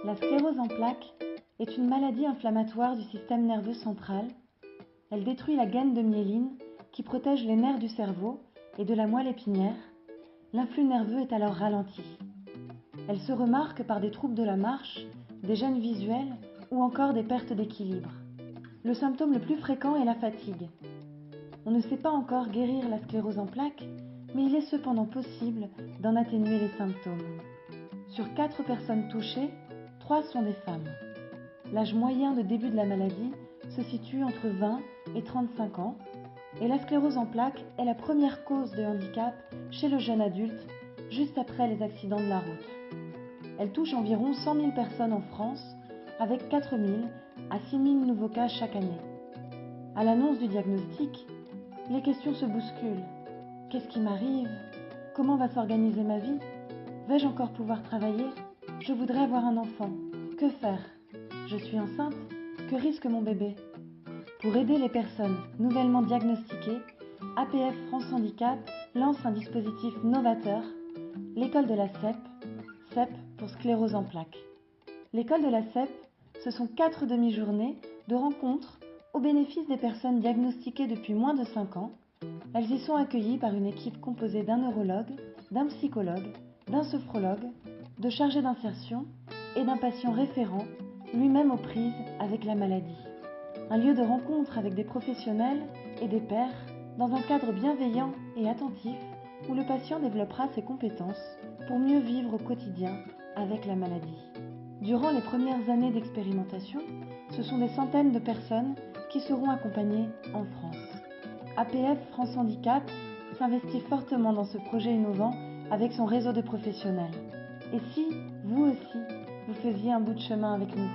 La sclérose en plaques est une maladie inflammatoire du système nerveux central. Elle détruit la gaine de myéline qui protège les nerfs du cerveau et de la moelle épinière. L'influx nerveux est alors ralenti. Elle se remarque par des troubles de la marche, des gênes visuelles ou encore des pertes d'équilibre. Le symptôme le plus fréquent est la fatigue. On ne sait pas encore guérir la sclérose en plaques, mais il est cependant possible d'en atténuer les symptômes. Sur 4 personnes touchées, 3 sont des femmes. L'âge moyen de début de la maladie se situe entre 20 et 35 ans et la sclérose en plaques est la première cause de handicap chez le jeune adulte, juste après les accidents de la route. Elle touche environ 100 000 personnes en France, avec 4 000 à 6 000 nouveaux cas chaque année. À l'annonce du diagnostic, les questions se bousculent. Qu'est-ce qui m'arrive? Comment va s'organiser ma vie? Vais-je encore pouvoir travailler? Je voudrais avoir un enfant. Que faire? Je suis enceinte? Que risque mon bébé? Pour aider les personnes nouvellement diagnostiquées, APF France Handicap lance un dispositif novateur, l'école de la CEP, CEP pour sclérose en plaques. L'école de la CEP, ce sont 4 demi-journées de rencontres au bénéfice des personnes diagnostiquées depuis moins de 5 ans. Elles y sont accueillies par une équipe composée d'un neurologue, d'un psychologue, d'un sophrologue, de chargés d'insertion et d'un patient référent, lui-même aux prises avec la maladie. Un lieu de rencontre avec des professionnels et des pairs dans un cadre bienveillant et attentif où le patient développera ses compétences pour mieux vivre au quotidien avec la maladie. Durant les premières années d'expérimentation, ce sont des centaines de personnes qui seront accompagnées en France. APF France Handicap s'investit fortement dans ce projet innovant avec son réseau de professionnels. Et si, vous aussi, vous faisiez un bout de chemin avec nous?